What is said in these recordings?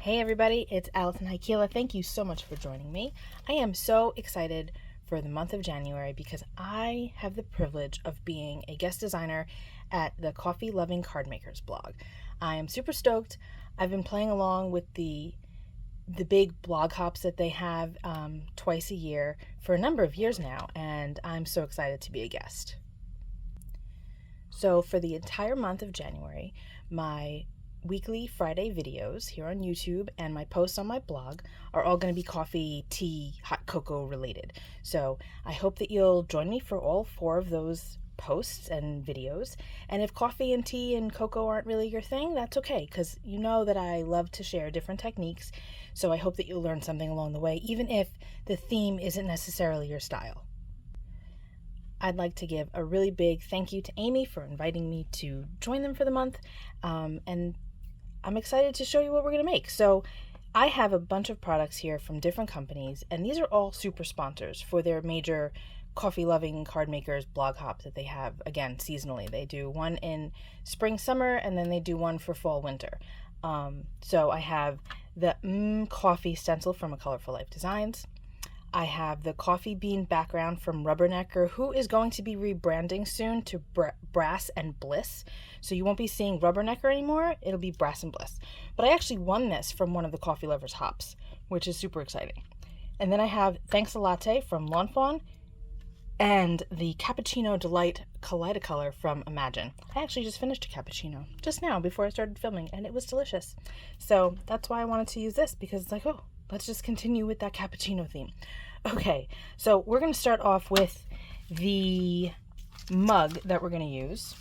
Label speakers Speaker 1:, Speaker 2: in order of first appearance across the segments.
Speaker 1: Hey everybody, it's Alison Heikkila. Thank you so much for joining me. I am so excited for the month of January because I have the privilege of being a guest designer at the Coffee Loving Cardmakers blog. I am super stoked. I've been playing along with the big blog hops that they have twice a year for a number of years now, and I'm so excited to be a guest. So for the entire month of January, my weekly Friday videos here on YouTube and my posts on my blog are all going to be coffee, tea, hot cocoa related. So I hope that you'll join me for all 4 of those posts and videos. And if coffee and tea and cocoa aren't really your thing, that's okay, because you know that I love to share different techniques. So I hope that you'll learn something along the way, even if the theme isn't necessarily your style. I'd like to give a really big thank you to Amy for inviting me to join them for the month. And I'm excited to show you what we're going to make. So I have a bunch of products here from different companies, and these are all super sponsors for their major Coffee Loving Cardmakers blog hop that they have, again, seasonally. They do one in spring, summer, and then they do one for fall, winter. So I have the Mmmmm Coffee stencil from A Colorful Life Designs. I have the coffee bean background from Rubbernecker, who is going to be rebranding soon to Brass and Bliss. So you won't be seeing Rubbernecker anymore. It'll be Brass and Bliss. But I actually won this from one of the Coffee Lovers hops, which is super exciting. And then I have Thanks a Latte from Fawn and the Cappuccino Delight Kaleidacolor from Imagine. I actually just finished a cappuccino just now before I started filming, and it was delicious. So that's why I wanted to use this, because it's like, oh, let's just continue with that cappuccino theme. Okay, so we're going to start off with the mug that we're going to use.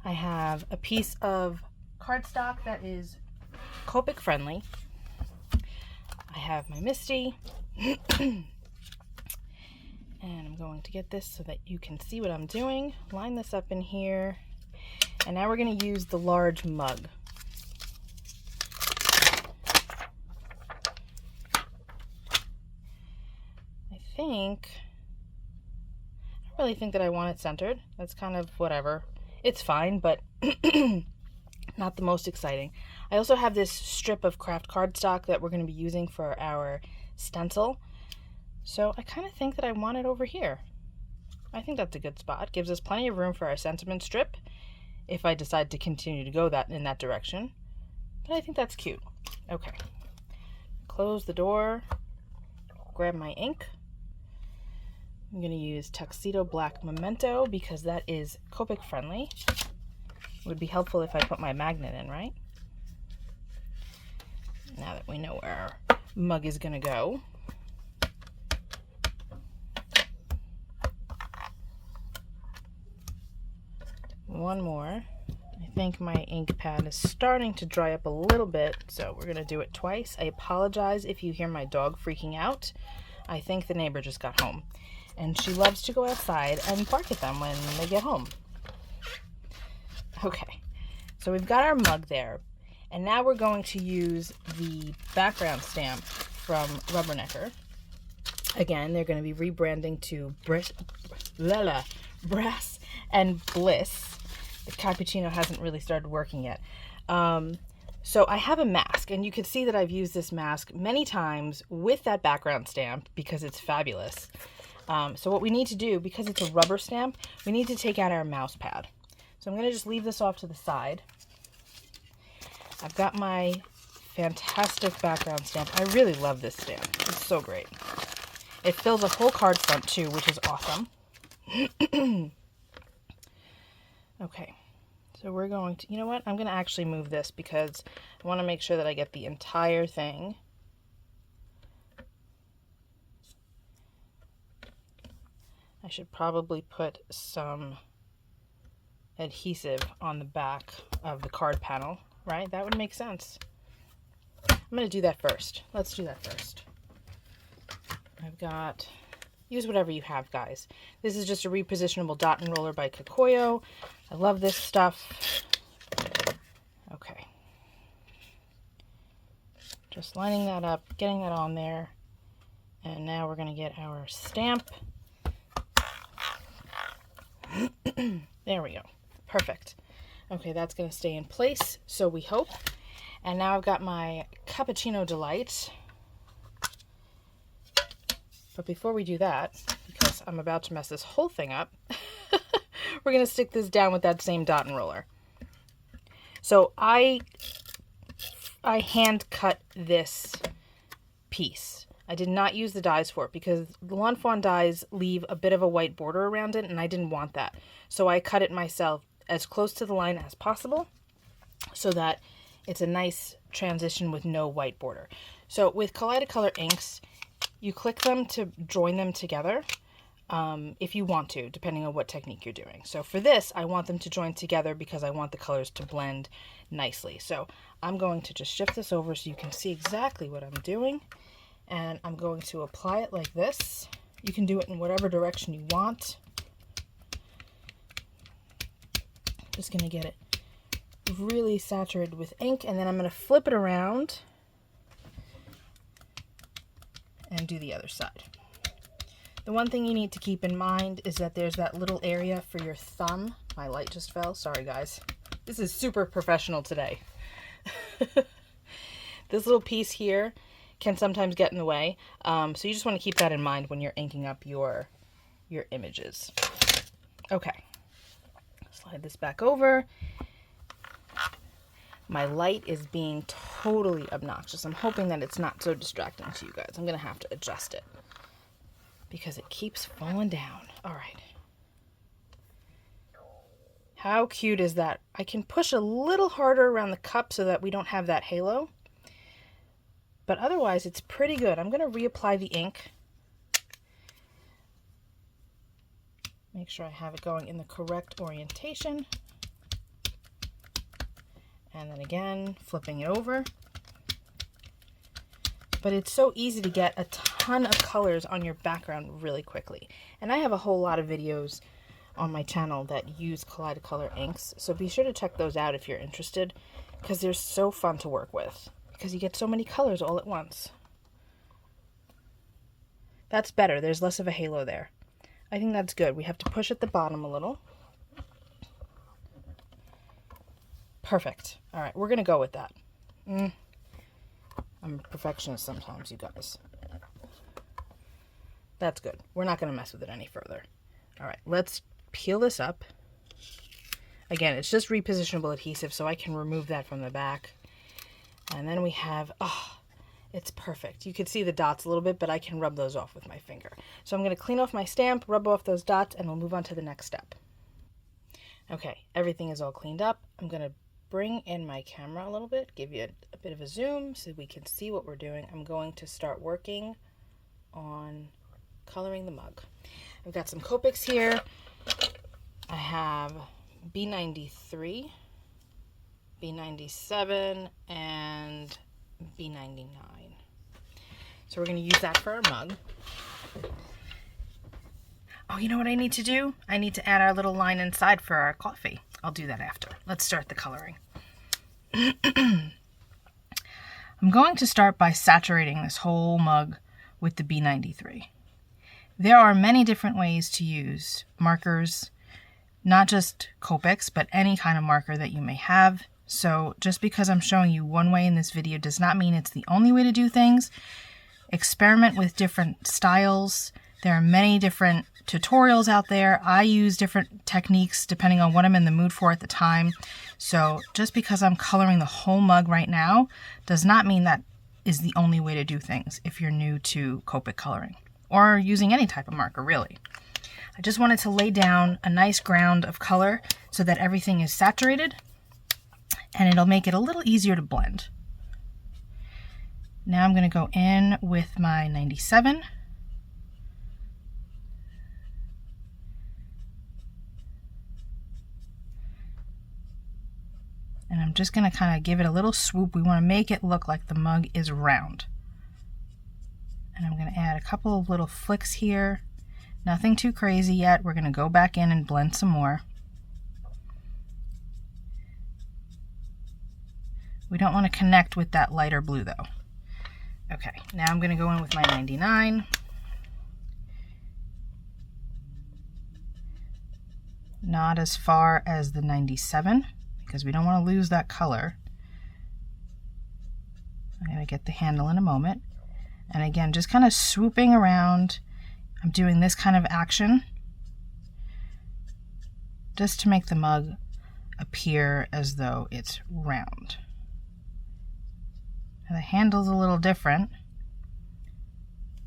Speaker 1: I have a piece of cardstock that is Copic friendly. I have my Misty. And I'm going to get this so that you can see what I'm doing. Line this up in here. And now we're going to use the large mug. I don't really think that I want it centered. That's kind of whatever. It's fine, but not the most exciting. I also have this strip of craft cardstock that we're going to be using for our stencil. So I kind of think that I want it over here. I think that's a good spot. Gives us plenty of room for our sentiment strip if I decide to continue to go in that direction. But I think that's cute. Okay. Close the door. Grab my ink. I'm going to use Tuxedo Black Memento because that is Copic friendly. It would be helpful if I put my magnet in, right? Now that we know where our mug is going to go. One more. I think my ink pad is starting to dry up a little bit, so we're going to do it twice. I apologize if you hear my dog freaking out. I think the neighbor just got home. And she loves to go outside and bark at them when they get home. Okay, so we've got our mug there. And now we're going to use the background stamp from Rubbernecker. Again, they're going to be rebranding to Brass and Bliss. The Cappuccino hasn't really started working yet. So I have a mask, and you can see that I've used this mask many times with that background stamp because it's fabulous. So what we need to do, because it's a rubber stamp, we need to take out our mouse pad. So I'm going to just leave this off to the side. I've got my fantastic background stamp. I really love this stamp. It's so great. It fills a whole card front too, which is awesome. Okay, so we're going to, you know what? I'm going to actually move this because I want to make sure that I get the entire thing. I should probably put some adhesive on the back of the card panel, right? That would make sense. I'm going to do that first. Let's do that first. I've got, use whatever you have, guys. This is just a repositionable dot and roller by Cocoyo. I love this stuff. Okay. Just lining that up, getting that on there. And now we're going to get our stamp. There we go. Perfect. Okay, that's going to stay in place, so we hope. And now I've got my Cappuccino Delight. But before we do that, because I'm about to mess this whole thing up, we're going to stick this down with that same dot and roller. So I hand cut this piece. I did not use the dies for it because the Lawn Fawn dies leave a bit of a white border around it, and I didn't want that. So I cut it myself as close to the line as possible so that it's a nice transition with no white border. So with Kaleidacolor inks, you click them to join them together if you want to, depending on what technique you're doing. So for this, I want them to join together because I want the colors to blend nicely. So I'm going to just shift this over so you can see exactly what I'm doing. And I'm going to apply it like this. You can do it in whatever direction you want. Just going to get it really saturated with ink, and then I'm going to flip it around and do the other side. The one thing you need to keep in mind is that there's that little area for your thumb. My light just fell. Sorry, guys. This is super professional today. This little piece here can sometimes get in the way. So you just want to keep that in mind when you're inking up your images. Okay. Slide this back over. My light is being totally obnoxious. I'm hoping that it's not so distracting to you guys. I'm going to have to adjust it because it keeps falling down. All right. How cute is that? I can push a little harder around the cup so that we don't have that halo. But otherwise, it's pretty good. I'm going to reapply the ink. Make sure I have it going in the correct orientation. And then again, flipping it over. But it's so easy to get a ton of colors on your background really quickly. And I have a whole lot of videos on my channel that use Kaleidacolor inks. So be sure to check those out if you're interested, because they're so fun to work with. Because you get so many colors all at once. That's better. There's less of a halo there. I think that's good. We have to push at the bottom a little. Perfect. All right, we're going to go with that. I'm a perfectionist sometimes, you guys. That's good. We're not going to mess with it any further. All right, let's peel this up. Again, it's just repositionable adhesive, so I can remove that from the back. And then we have, oh, it's perfect. You can see the dots a little bit, but I can rub those off with my finger. So I'm going to clean off my stamp, rub off those dots, and we'll move on to the next step. Okay, everything is all cleaned up. I'm going to bring in my camera a little bit, give you a bit of a zoom so we can see what we're doing. I'm going to start working on coloring the mug. I've got some Copics here. I have B93, B97, and B99. So we're going to use that for our mug. Oh, you know what I need to do? I need to add our little line inside for our coffee. I'll do that after. Let's start the coloring. I'm going to start by saturating this whole mug with the B93. There are many different ways to use markers, not just Copics, but any kind of marker that you may have. So just because I'm showing you one way in this video does not mean it's the only way to do things. Experiment with different styles. There are many different tutorials out there. I use different techniques depending on what I'm in the mood for at the time. So just because I'm coloring the whole mug right now does not mean that is the only way to do things if you're new to Copic coloring or using any type of marker, really. I just wanted to lay down a nice ground of color so that everything is saturated, and it'll make it a little easier to blend. Now I'm going to go in with my 97. And I'm just going to kind of give it a little swoop. We want to make it look like the mug is round. And I'm going to add a couple of little flicks here. Nothing too crazy yet. We're going to go back in and blend some more. We don't want to connect with that lighter blue though. Okay, now I'm going to go in with my 99. Not as far as the 97 because we don't want to lose that color. I'm going to get the handle in a moment. And again, just kind of swooping around. I'm doing this kind of action just to make the mug appear as though it's round. Now the handle's a little different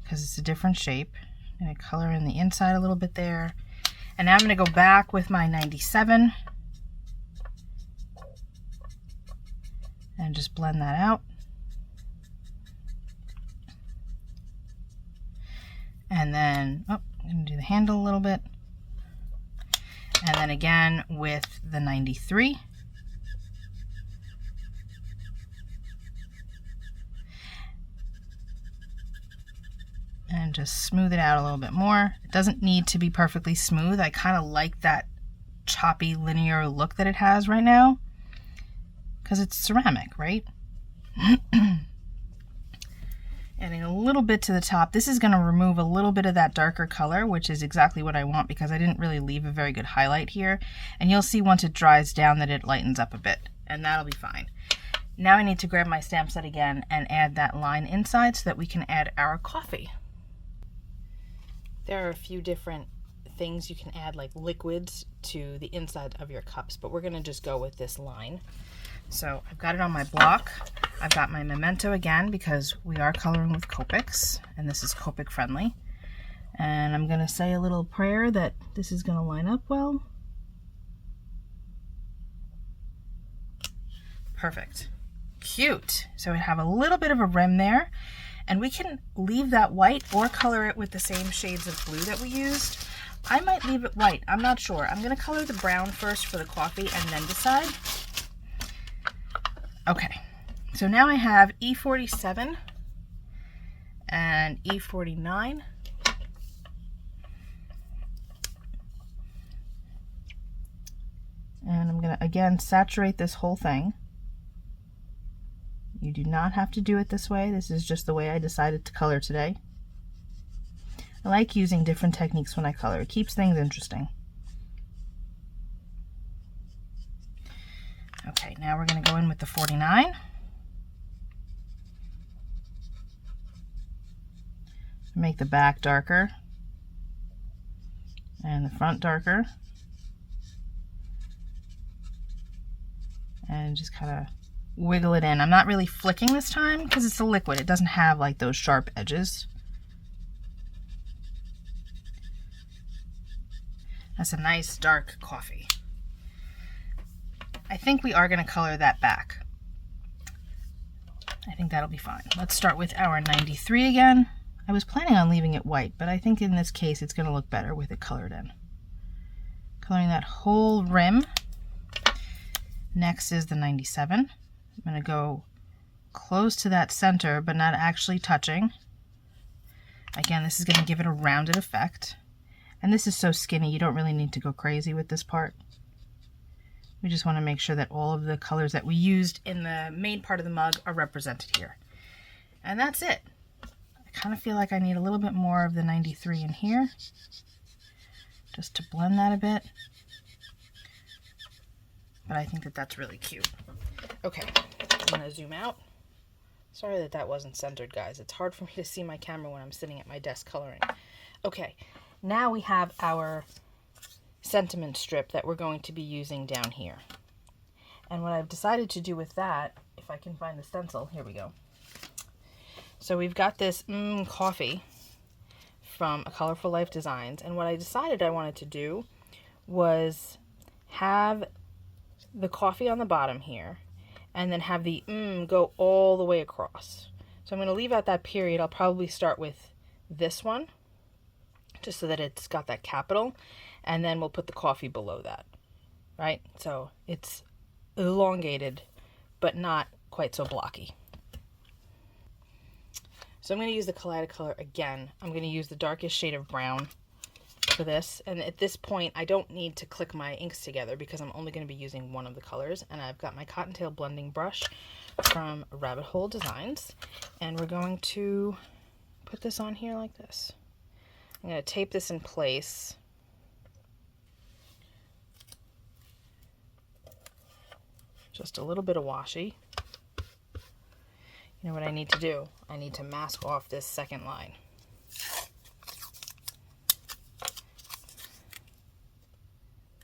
Speaker 1: because it's a different shape. I'm going to color in the inside a little bit there. And now I'm going to go back with my 97 and just blend that out. And then, I'm going to do the handle a little bit. And then again with the 93. And just smooth it out a little bit more. It doesn't need to be perfectly smooth. I kind of like that choppy linear look that it has right now because it's ceramic, right? Adding a little bit to the top. This is going to remove a little bit of that darker color, which is exactly what I want because I didn't really leave a very good highlight here. And you'll see once it dries down that it lightens up a bit, and that'll be fine. Now I need to grab my stamp set again and add that line inside so that we can add our coffee. There are a few different things you can add, like liquids, to the inside of your cups, but we're going to just go with this line. So I've got it on my block. I've got my Memento again because we are coloring with Copics, and this is Copic friendly. And I'm going to say a little prayer that this is going to line up well. Perfect. Cute. So we have a little bit of a rim there, and we can leave that white or color it with the same shades of blue that we used. I might leave it white. I'm not sure. I'm going to color the brown first for the coffee and then decide. Okay, so now I have E47 and E49. And I'm going to, again, saturate this whole thing. You do not have to do it this way. This is just the way I decided to color today. I like using different techniques when I color. It keeps things interesting. Okay, now we're going to go in with the 49. Make the back darker and the front darker. And just kind of wiggle it in. I'm not really flicking this time because it's a liquid. It doesn't have like those sharp edges. That's a nice dark coffee. I think we are going to color that back. I think that'll be fine. Let's start with our 93 again. I was planning on leaving it white, but I think in this case it's going to look better with it colored in. Coloring that whole rim. Next is the 97. I'm going to go close to that center, but not actually touching. Again, this is going to give it a rounded effect. And this is so skinny, you don't really need to go crazy with this part. We just want to make sure that all of the colors that we used in the main part of the mug are represented here. And that's it. I kind of feel like I need a little bit more of the 93 in here, just to blend that a bit. But I think that that's really cute. Okay, I'm going to zoom out. Sorry that that wasn't centered, guys. It's hard for me to see my camera when I'm sitting at my desk coloring. Okay, now we have our sentiment strip that we're going to be using down here. And what I've decided to do with that, if I can find the stencil, here we go. So we've got this Mmmmm Coffee from A Colorful Life Designs, and what I decided I wanted to do was have the coffee on the bottom here, and then have the go all the way across. So I'm going to leave out that period. I'll probably start with this one, just so that it's got that capital, and then we'll put the coffee below that, right? So it's elongated, but not quite so blocky. So I'm going to use the Kaleidacolor again. I'm going to use the darkest shade of brown for this. And at this point, I don't need to click my inks together because I'm only going to be using one of the colors. And I've got my Cottontail blending brush from Rabbit Hole Designs. And we're going to put this on here like this. I'm going to tape this in place. Just a little bit of washi. You know what I need to do? I need to mask off this second line.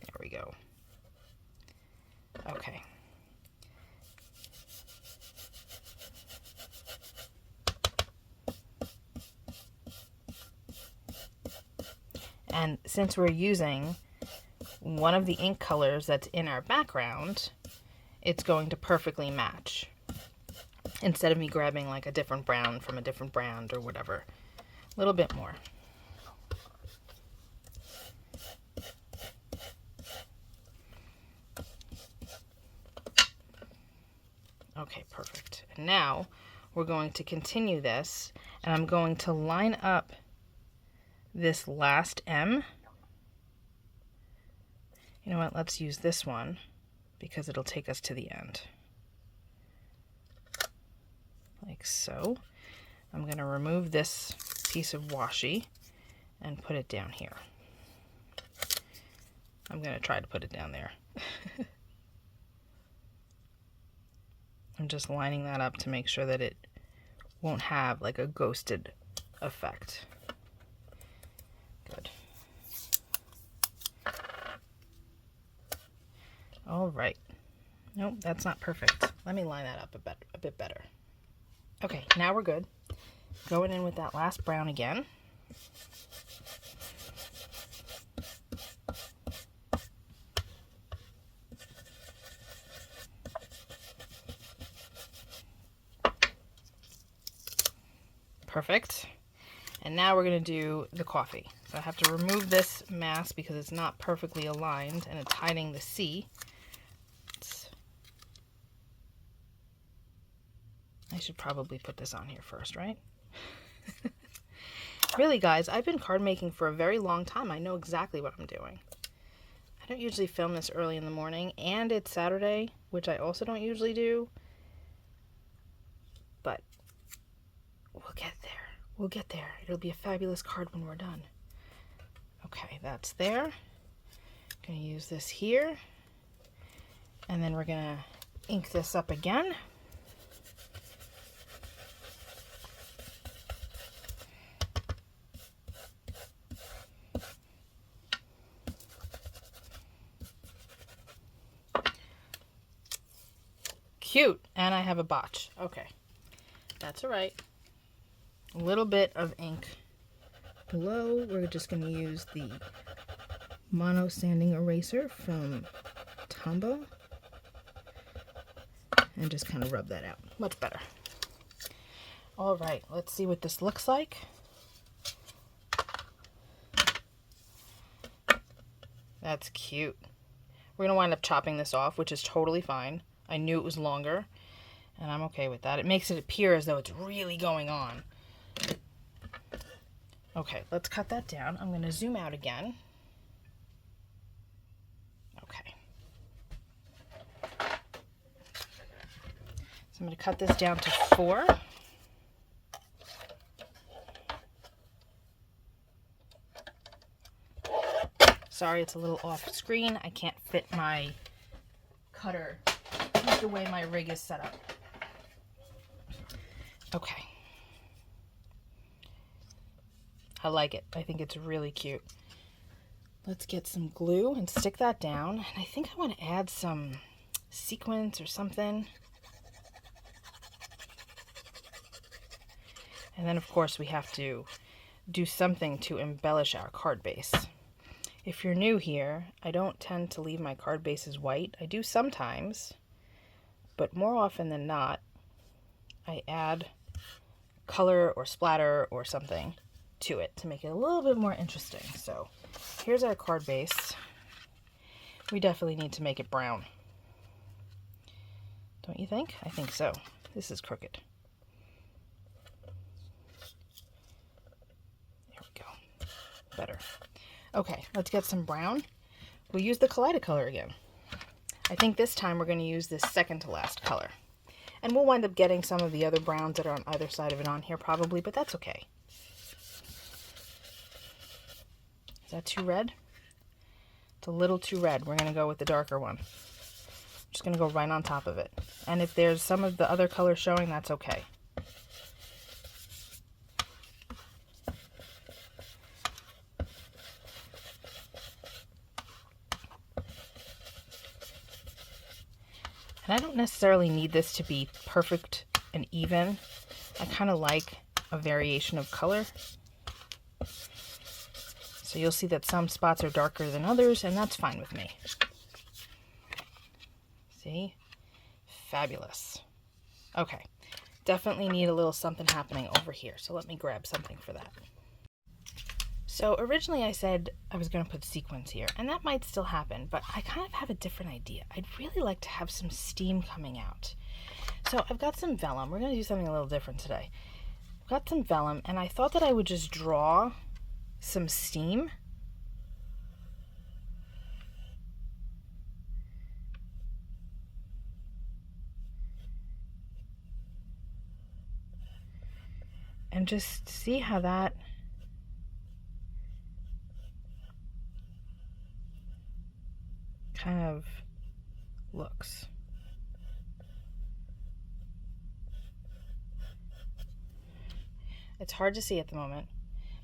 Speaker 1: There we go. Okay. And since we're using one of the ink colors that's in our background, it's going to perfectly match. Instead of me grabbing like a different brown from a different brand or whatever. A little bit more. Okay, perfect. And now we're going to continue this, and I'm going to line up this last M. You know what, let's use this one because it'll take us to the end. Like so. I'm going to remove this piece of washi and put it down here. I'm going to try to put it down there. I'm just lining that up to make sure that it won't have like a ghosted effect. Good. All right. Nope, that's not perfect. Let me line that up a bit better. Okay, now we're good. Going in with that last brown again. Perfect. And now we're going to do the coffee. So I have to remove this mask because it's not perfectly aligned and it's hiding the C. I should probably put this on here first, right? Really, guys, I've been card making for a very long time. I know exactly what I'm doing. I don't usually film this early in the morning, and it's Saturday, which I also don't usually do. But we'll get there. We'll get there. It'll be a fabulous card when we're done. Okay, that's there. Gonna use this here. And then we're gonna ink this up again. Cute. And I have a botch. Okay. That's all right. A little bit of ink below. We're just going to use the mono sanding eraser from Tombow and just kind of rub that out. Much better. All right. Let's see what this looks like. That's cute. We're going to wind up chopping this off, which is totally fine. I knew it was longer, and I'm okay with that. It makes it appear as though it's really going on. Okay, let's cut that down. I'm going to zoom out again. Okay. So I'm going to cut this down to 4. Sorry, it's a little off screen. I can't fit my cutter the way my rig is set up. Okay. I like it. I think it's really cute. Let's get some glue and stick that down. And I think I want to add some sequins or something. And then, of course, we have to do something to embellish our card base. If you're new here, I don't tend to leave my card bases white. I do sometimes, but more often than not, I add color or splatter or something to it to make it a little bit more interesting. So here's our card base. We definitely need to make it brown. Don't you think? I think so. This is crooked. There we go. Better. Okay, let's get some brown. We'll use the Kaleidacolor again. I think this time we're going to use this second to last color. And we'll wind up getting some of the other browns that are on either side of it on here probably, but that's okay. Is that too red? It's a little too red. We're going to go with the darker one. Just going to go right on top of it. And if there's some of the other color showing, that's okay. And I don't necessarily need this to be perfect and even. I kind of like a variation of color. So you'll see that some spots are darker than others, and that's fine with me. See? Fabulous. Okay. Definitely need a little something happening over here. So let me grab something for that. So originally I said I was going to put sequins here, and that might still happen, but I kind of have a different idea. I'd really like to have some steam coming out. So I've got some vellum. We're going to do something a little different today. I've got some vellum, and I thought that I would just draw some steam. And just see how that kind of looks. It's hard to see at the moment,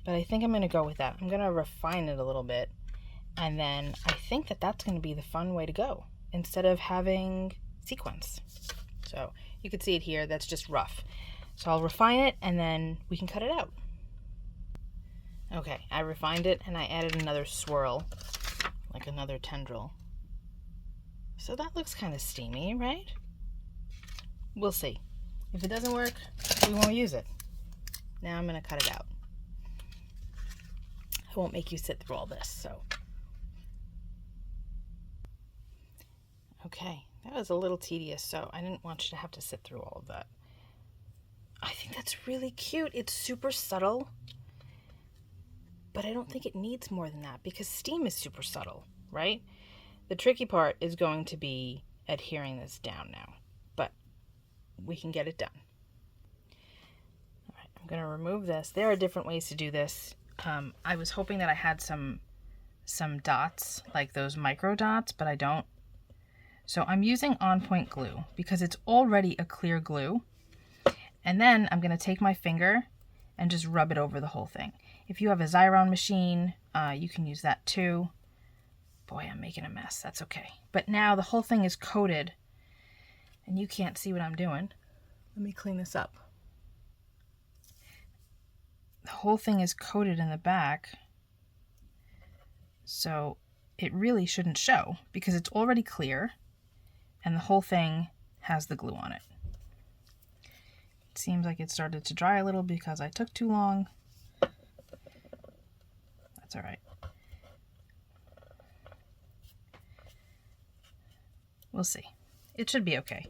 Speaker 1: but I think I'm going to go with that. I'm going to refine it a little bit, and then I think that that's going to be the fun way to go instead of having sequins. So you can see it here, that's just rough. So I'll refine it and then we can cut it out. Okay, I refined it and I added another swirl, like another tendril. So that looks kind of steamy, right? We'll see. If it doesn't work, we won't use it. Now I'm going to cut it out. I won't make you sit through all this, so. Okay, that was a little tedious, so I didn't want you to have to sit through all of that. I think that's really cute. It's super subtle, but I don't think it needs more than that because steam is super subtle, right? The tricky part is going to be adhering this down now, but we can get it done. All right, I'm going to remove this. There are different ways to do this. I was hoping that I had some dots, like those micro dots, but I don't. So I'm using On Point glue because it's already a clear glue. And then I'm going to take my finger and just rub it over the whole thing. If you have a Xyron machine, you can use that too. Boy, I'm making a mess. That's okay. But now the whole thing is coated and you can't see what I'm doing. Let me clean this up. The whole thing is coated in the back. So it really shouldn't show because it's already clear and the whole thing has the glue on it. It seems like it started to dry a little because I took too long. That's all right. We'll see. It should be okay.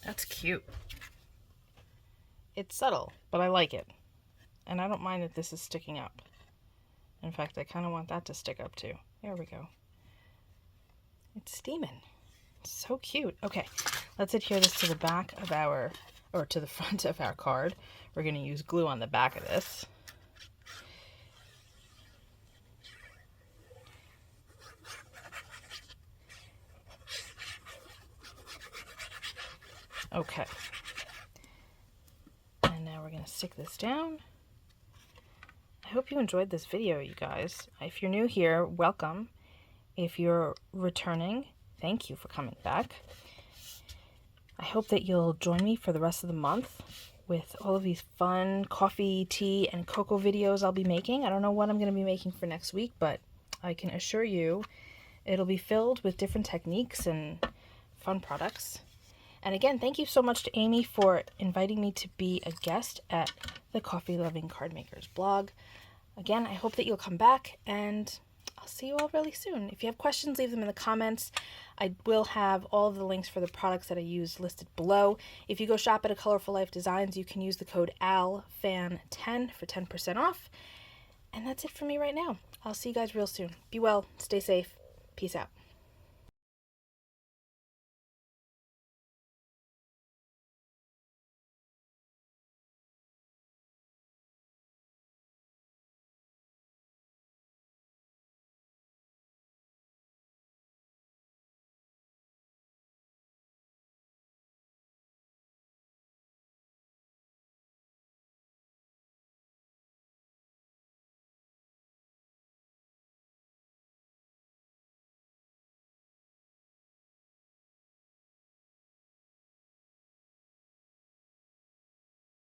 Speaker 1: That's cute. It's subtle, but I like it. And I don't mind that this is sticking up. In fact, I kind of want that to stick up too. There we go. It's steaming. It's so cute. Okay, let's adhere this to the back of our, or to the front of our card. We're going to use glue on the back of this. Okay. And now we're going to stick this down. I hope you enjoyed this video, you guys. If you're new here, welcome. If you're returning, thank you for coming back. I hope that you'll join me for the rest of the month with all of these fun coffee, tea, and cocoa videos I'll be making. I don't know what I'm going to be making for next week, but I can assure you it'll be filled with different techniques and fun products. And again, thank you so much to Amy for inviting me to be a guest at the Coffee Loving Cardmakers blog. Again, I hope that you'll come back, and I'll see you all really soon. If you have questions, leave them in the comments. I will have all of the links for the products that I use listed below. If you go shop at A Colorful Life Designs, you can use the code ALFAN10 for 10% off. And that's it for me right now. I'll see you guys real soon. Be well, stay safe, peace out.